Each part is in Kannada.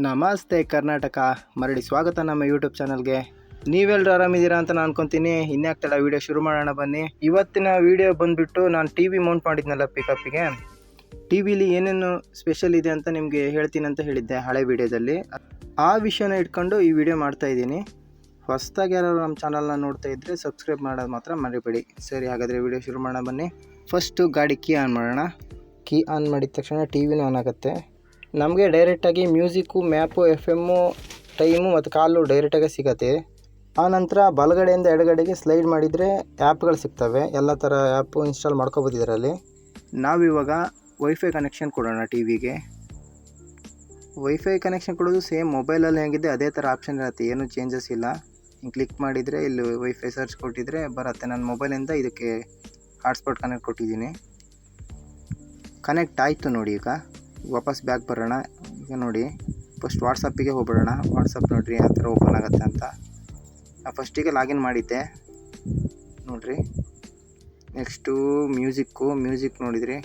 ನಮಸ್ತೆ ಕರ್ನಾಟಕ, ಮರಳಿ ಸ್ವಾಗತ ನಮ್ಮ ಯೂಟ್ಯೂಬ್ ಚಾನಲ್ಗೆ. ನೀವೆಲ್ಲರೂ ಆರಾಮಿದ್ದೀರಾ ಅಂತ ನಾನು ಅನ್ಕೊತೀನಿ. ಇನ್ಯಾಕೆ ತಡ, ವೀಡಿಯೋ ಶುರು ಮಾಡೋಣ ಬನ್ನಿ. ಇವತ್ತಿನ ವೀಡಿಯೋ ಬಂದುಬಿಟ್ಟು ನಾನು ಟಿ ವಿ ಮೌಂಟ್ ಮಾಡಿದ್ನಲ್ಲ ಪಿಕಪ್ಪಿಗೆ, ಟಿ ವಿಲಿ ಏನೇನು ಸ್ಪೆಷಲ್ ಇದೆ ಅಂತ ನಿಮಗೆ ಹೇಳ್ತೀನಿ ಅಂತ ಹೇಳಿದ್ದೆ ಹಳೆ ವೀಡಿಯೋದಲ್ಲಿ. ಆ ವಿಷಯನ ಇಟ್ಕೊಂಡು ಈ ವಿಡಿಯೋ ಮಾಡ್ತಾಯಿದ್ದೀನಿ. ಹೊಸದಾಗಿ ಯಾರು ನಮ್ಮ ಚಾನಲ್ನ ನೋಡ್ತಾ ಇದ್ದರೆ ಸಬ್ಸ್ಕ್ರೈಬ್ ಮಾಡೋದು ಮಾತ್ರ ಮರಿಬೇಡಿ. ಸರಿ, ಹಾಗಾದರೆ ವೀಡಿಯೋ ಶುರು ಮಾಡೋಣ ಬನ್ನಿ. ಫಸ್ಟು ಗಾಡಿ ಕೀ ಆನ್ ಮಾಡೋಣ. ಕೀ ಆನ್ ಮಾಡಿದ ತಕ್ಷಣ ಟಿ ವಿನೂ ಆನ್ ಆಗುತ್ತೆ. ನಮಗೆ ಡೈರೆಕ್ಟಾಗಿ music, map, F M, time ಮತ್ತು ಕಾಲು ಡೈರೆಕ್ಟಾಗಿ ಸಿಗುತ್ತೆ. ಆನಂತರ ಬಲಗಡೆಯಿಂದ ಎಡಗಡೆಗೆ ಸ್ಲೈಡ್ ಮಾಡಿದರೆ ಆ್ಯಪ್ಗಳು ಸಿಗ್ತವೆ. ಎಲ್ಲ ಥರ ಆ್ಯಪು ಇನ್ಸ್ಟಾಲ್ ಮಾಡ್ಕೋಬೋದು ಇದರಲ್ಲಿ. ನಾವಿವಾಗ ವೈಫೈ ಕನೆಕ್ಷನ್ ಕೊಡೋಣ ಟಿ ವಿಗೆ. ವೈಫೈ ಕನೆಕ್ಷನ್ ಕೊಡೋದು ಸೇಮ್ ಮೊಬೈಲಲ್ಲಿ ಹೇಗಿದೆ ಅದೇ ಥರ ಆಪ್ಷನ್ ಇರುತ್ತೆ, ಏನೂ ಚೇಂಜಸ್ ಇಲ್ಲ. ಹಿಂಗೆ ಕ್ಲಿಕ್ ಮಾಡಿದರೆ ಇಲ್ಲಿ ವೈಫೈ ಸರ್ಚ್ ಕೊಟ್ಟಿದ್ರೆ ಬರುತ್ತೆ. ನನ್ನ ಮೊಬೈಲಿಂದ ಇದಕ್ಕೆ ಹಾಟ್ಸ್ಪಾಟ್ ಕನೆಕ್ಟ್ ಕೊಟ್ಟಿದ್ದೀನಿ. ಕನೆಕ್ಟ್ ಆಯಿತು ನೋಡಿ. ಈಗ ವಾಪಸ್ ಬ್ಯಾಕ್ ಬರೋಣ. ಈಗ ನೋಡಿ, ಫಸ್ಟ್ ವಾಟ್ಸಪ್ಪಿಗೆ ಹೋಗ್ಬಿಡೋಣ. ವಾಟ್ಸಪ್ ನೋಡಿರಿ ಯಾವ ಥರ ಓಪನ್ ಆಗುತ್ತೆ ಅಂತ. ನಾನು ಫಸ್ಟಿಗೆ ಲಾಗಿನ್ ಮಾಡಿದ್ದೆ ನೋಡಿರಿ. ನೆಕ್ಸ್ಟು ಮ್ಯೂಸಿಕ್ ನೋಡಿದ್ರಿ.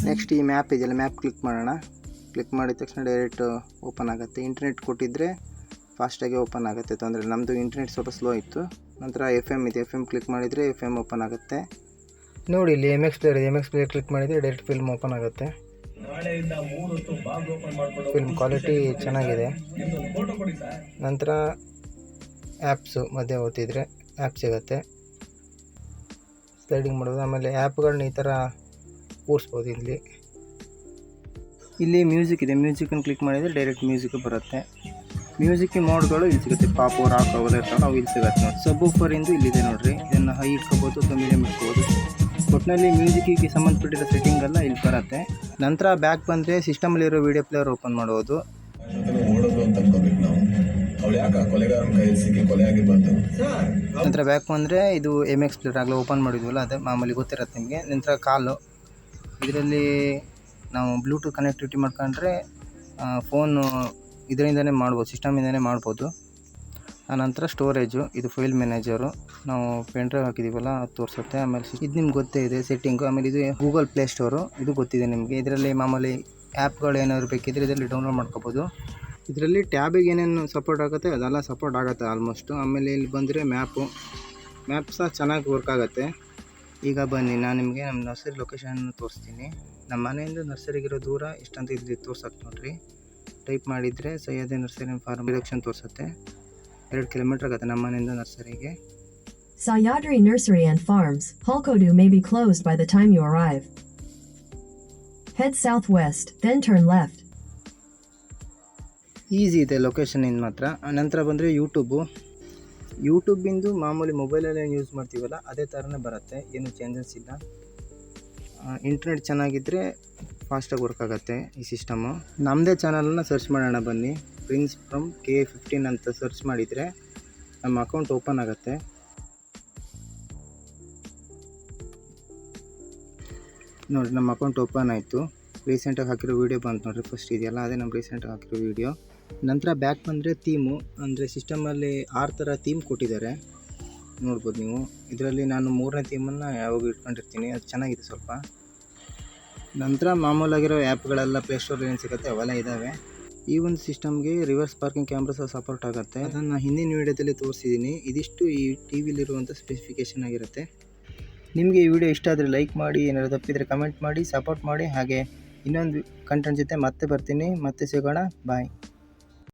ನೆಕ್ಸ್ಟ್ ಈ ಮ್ಯಾಪ್ ಇದೆಯಲ್ಲ, ಮ್ಯಾಪ್ ಕ್ಲಿಕ್ ಮಾಡೋಣ. ಕ್ಲಿಕ್ ಮಾಡಿದ ತಕ್ಷಣ ಡೈರೆಕ್ಟ್ ಓಪನ್ ಆಗುತ್ತೆ. ಇಂಟರ್ನೆಟ್ ಕೊಟ್ಟಿದ್ದರೆ ಫಾಸ್ಟಾಗಿ ಓಪನ್ ಆಗುತ್ತೆ, ತೊಂದರೆ. ನಮ್ಮದು ಇಂಟರ್ನೆಟ್ ಸ್ವಲ್ಪ ಸ್ಲೋ ಇತ್ತು. ನಂತರ ಎಫ್ ಎಮ್ ಇದೆ, ಎಫ್ ಎಮ್ ಕ್ಲಿಕ್ ಮಾಡಿದರೆ ಎಫ್ ಎಮ್ ಓಪನ್ ಆಗುತ್ತೆ. ನೋಡಿ ಇಲ್ಲಿ ಎಮ್ ಎಕ್ಸ್ ಪ್ಲೇಯರ್ ಇದೆ, ಎಮ್ ಎಕ್ಸ್ ಪ್ಲೇಯರ್ ಕ್ಲಿಕ್ ಮಾಡಿದರೆ ಡೈರೆಕ್ಟ್ ಫಿಲ್ಮ್ ಓಪನ್ ಆಗುತ್ತೆ. ಫಿಲ್ಮ್ ಕ್ವಾಲಿಟಿ ಚೆನ್ನಾಗಿದೆ. ನಂತರ ಆ್ಯಪ್ಸು ಮಧ್ಯೆ ಓದ್ತಿದ್ರೆ ಆ್ಯಪ್ ಸಿಗುತ್ತೆ, ಸ್ಲೈಡಿಂಗ್ ಮಾಡೋದು. ಆಮೇಲೆ ಆ್ಯಪ್ಗಳನ್ನ ಈ ಥರ ಕೂರಿಸ್ಬೋದು. ಇಲ್ಲಿ ಮ್ಯೂಸಿಕ್ ಇದೆ, ಮ್ಯೂಸಿಕನ್ನು ಕ್ಲಿಕ್ ಮಾಡಿದರೆ ಡೈರೆಕ್ಟ್ ಮ್ಯೂಸಿಕ್ ಬರುತ್ತೆ. ಮ್ಯೂಸಿಕ್ ಮೋಡ್ಗಳು ಇಲ್ಲಿ ಸಿಗುತ್ತೆ, ಪಾಪು, ರಾಕ್ ಅವೆಲ್ಲ ಇರ್ತಾವೆ, ಅವು ಇಲ್ಲಿ ಸಿಗುತ್ತೆ ನೋಡಿ. ಸಬ್ವೂಫರಿಂದು ಇಲ್ಲಿದೆ ನೋಡಿರಿ. ಇದನ್ನು ಹೈ ಇಟ್ಕೋಬೋದು ಅಥವಾ ಮೀಡಿಯಮ್ ಇಟ್ಕೋಬೋದು. ಒಟ್ಟಿನಲ್ಲಿ ಮ್ಯೂಸಿಕ್ಕಿಗೆ ಸಂಬಂಧಪಟ್ಟಿರೋ ಸೆಟ್ಟಿಂಗ್ ಎಲ್ಲ ಇಲ್ಲಿ ಬರುತ್ತೆ. ನಂತರ ಬ್ಯಾಕ್ ಬಂದರೆ ಸಿಸ್ಟಮಲ್ಲಿರೋ ವೀಡಿಯೋ ಪ್ಲೇಯರ್ ಓಪನ್ ಮಾಡ್ಬೋದು. ನಂತರ ಬ್ಯಾಕ್ ಬಂದರೆ ಇದು ಎಮ್ ಎಕ್ಸ್ ಪ್ಲೇಯರ್ ಆಗಲೇ ಓಪನ್ ಮಾಡಿದ್ವಲ್ಲ, ಅದೇ ಮಾಮೂಲಿ ಗೊತ್ತಿರುತ್ತೆ ನಿಮಗೆ. ನಂತರ ಕಾಲು, ಇದರಲ್ಲಿ ನಾವು ಬ್ಲೂಟೂತ್ ಕನೆಕ್ಟಿವಿಟಿ ಮಾಡ್ಕೊಂಡ್ರೆ ಫೋನು ಇದರಿಂದನೇ ಮಾಡ್ಬೋದು, ಸಿಸ್ಟಮಿಂದನೇ ಮಾಡ್ಬೋದು. ಆನಂತರ ಸ್ಟೋರೇಜು, ಇದು ಫೈಲ್ ಮ್ಯಾನೇಜರು. ನಾವು ಪೆನ್ ಡ್ರೈವ್ ಹಾಕಿದ್ದೀವಲ್ಲ ಅದು ತೋರಿಸುತ್ತೆ. ಆಮೇಲೆ ಇದು ನಿಮ್ಗೆ ಗೊತ್ತೇ ಇದೆ ಸೆಟ್ಟಿಂಗು. ಆಮೇಲೆ ಇದು ಗೂಗಲ್ ಪ್ಲೇ ಸ್ಟೋರು, ಇದು ಗೊತ್ತಿದೆ ನಿಮಗೆ. ಇದರಲ್ಲಿ ಮಾಮೂಲಿ ಆ್ಯಪ್ಗಳು ಏನಾದ್ರು ಬೇಕಿದ್ದರೆ ಇದರಲ್ಲಿ ಡೌನ್ಲೋಡ್ ಮಾಡ್ಕೋಬೋದು. ಇದರಲ್ಲಿ ಟ್ಯಾಬಿಗೆ ಏನೇನು ಸಪೋರ್ಟ್ ಆಗುತ್ತೆ ಅದೆಲ್ಲ ಸಪೋರ್ಟ್ ಆಗುತ್ತೆ ಆಲ್ಮೋಸ್ಟು. ಆಮೇಲೆ ಇಲ್ಲಿ ಬಂದರೆ ಮ್ಯಾಪ್ ಸಹ ಚೆನ್ನಾಗಿ ವರ್ಕ್ ಆಗುತ್ತೆ. ಈಗ ಬನ್ನಿ, ನಾನು ನಿಮಗೆ ನಮ್ಮ ನರ್ಸರಿ ಲೊಕೇಶನ್ ತೋರಿಸ್ತೀನಿ. ನಮ್ಮ ಮನೆಯಿಂದ ನರ್ಸರಿಗಿರೋ ದೂರ ಎಷ್ಟಂತ ಇಲ್ಲಿ ತೋರ್ಸಕ್ಕೆ ನೋಡಿರಿ. ಟೈಪ್ ಮಾಡಿದರೆ ಸಹ್ಯಾದ್ರಿ ನರ್ಸರಿ ಫಾರ್ಮ್ ಡೈರೆಕ್ಷನ್ ತೋರಿಸುತ್ತೆ. 2 ಕಿಲೋಮೀಟರ್ ಆಗುತ್ತೆ ನಮ್ಮ ಮನೆಯಿಂದ ನರ್ಸರಿಗೆ. Sahyadri Nursery and Farms, Halkodu may be closed by the time you arrive. Head southwest, then turn left. Easy ಇದೆ ಲೊಕೇಶನಿಂದ ಮಾತ್ರ. ನಂತರ ಬಂದರೆ ಯೂಟ್ಯೂಬಿಂದು ಮಾಮೂಲಿ ಮೊಬೈಲಲ್ಲಿ ಏನು ಯೂಸ್ ಮಾಡ್ತೀವಲ್ಲ ಅದೇ ಥರನೇ ಬರುತ್ತೆ, ಏನು ಚೇಂಜಸ್ ಇಲ್ಲ. ಇಂಟರ್ನೆಟ್ ಚೆನ್ನಾಗಿದ್ದರೆ ಫಾಸ್ಟಾಗಿ ವರ್ಕ್ ಆಗುತ್ತೆ ಈ ಸಿಸ್ಟಮು. ನಮ್ಮದೇ ಚಾನಲನ್ನು ಸರ್ಚ್ ಮಾಡೋಣ ಬನ್ನಿ. ಪ್ರಿನ್ಸ್ ಫ್ರಮ್ KA15 ಅಂತ ಸರ್ಚ್ ಮಾಡಿದರೆ ನಮ್ಮ ಅಕೌಂಟ್ ಓಪನ್ ಆಗುತ್ತೆ. ನೋಡಿ, ನಮ್ಮ ಅಕೌಂಟ್ ಓಪನ್ ಆಯಿತು. ರೀಸೆಂಟಾಗಿ ಹಾಕಿರೋ ವೀಡಿಯೋ ಬಂತು ನೋಡಿರಿ, ಫಸ್ಟ್ ಇದೆಯಲ್ಲ ಅದೇ ನಮ್ಮ ರೀಸೆಂಟಾಗಿ ಹಾಕಿರೋ ವೀಡಿಯೋ. ನಂತರ ಬ್ಯಾಕ್ ಬಂದರೆ ಥೀಮು, ಅಂದರೆ ಸಿಸ್ಟಮಲ್ಲಿ 6 ಥರ ಥೀಮ್ ಕೊಟ್ಟಿದ್ದಾರೆ ನೋಡ್ಬೋದು ನೀವು. ಇದರಲ್ಲಿ ನಾನು 3ನೇ ಥೀಮನ್ನು ಯಾವಾಗ ಇಟ್ಕೊಂಡಿರ್ತೀನಿ, ಅದು ಚೆನ್ನಾಗಿದೆ ಸ್ವಲ್ಪ. ನಂತರ ಮಾಮೂಲಾಗಿರೋ ಆ್ಯಪ್ಗಳೆಲ್ಲ ಪ್ಲೇಸ್ಟೋರಲ್ಲಿ ಏನು ಸಿಗುತ್ತೆ ಅವೆಲ್ಲ ಇದ್ದಾವೆ. ಈ ಒಂದು ಸಿಸ್ಟಮ್ಗೆ ರಿವರ್ಸ್ ಪಾರ್ಕಿಂಗ್ ಕ್ಯಾಮ್ರಾ ಸಹ ಸಪೋರ್ಟ್ ಆಗುತ್ತೆ. ಅದನ್ನು ಹಿಂದಿನ ವೀಡಿಯೋದಲ್ಲಿ ತೋರಿಸಿದ್ದೀನಿ. ಇದಿಷ್ಟು ಈ ಟಿ ವಿಲಿರುವಂಥ ಸ್ಪೆಸಿಫಿಕೇಷನ್ ಆಗಿರುತ್ತೆ. ನಿಮಗೆ ಈ ವಿಡಿಯೋ ಇಷ್ಟ ಆದರೆ ಲೈಕ್ ಮಾಡಿ, ಏನಾದರೂ ತಪ್ಪಿದರೆ ಕಮೆಂಟ್ ಮಾಡಿ, ಸಪೋರ್ಟ್ ಮಾಡಿ. ಹಾಗೆ ಇನ್ನೊಂದು ಕಂಟೆಂಟ್ ಜೊತೆ ಮತ್ತೆ ಬರ್ತೀನಿ, ಮತ್ತೆ ಸಿಗೋಣ. ಬಾಯ್.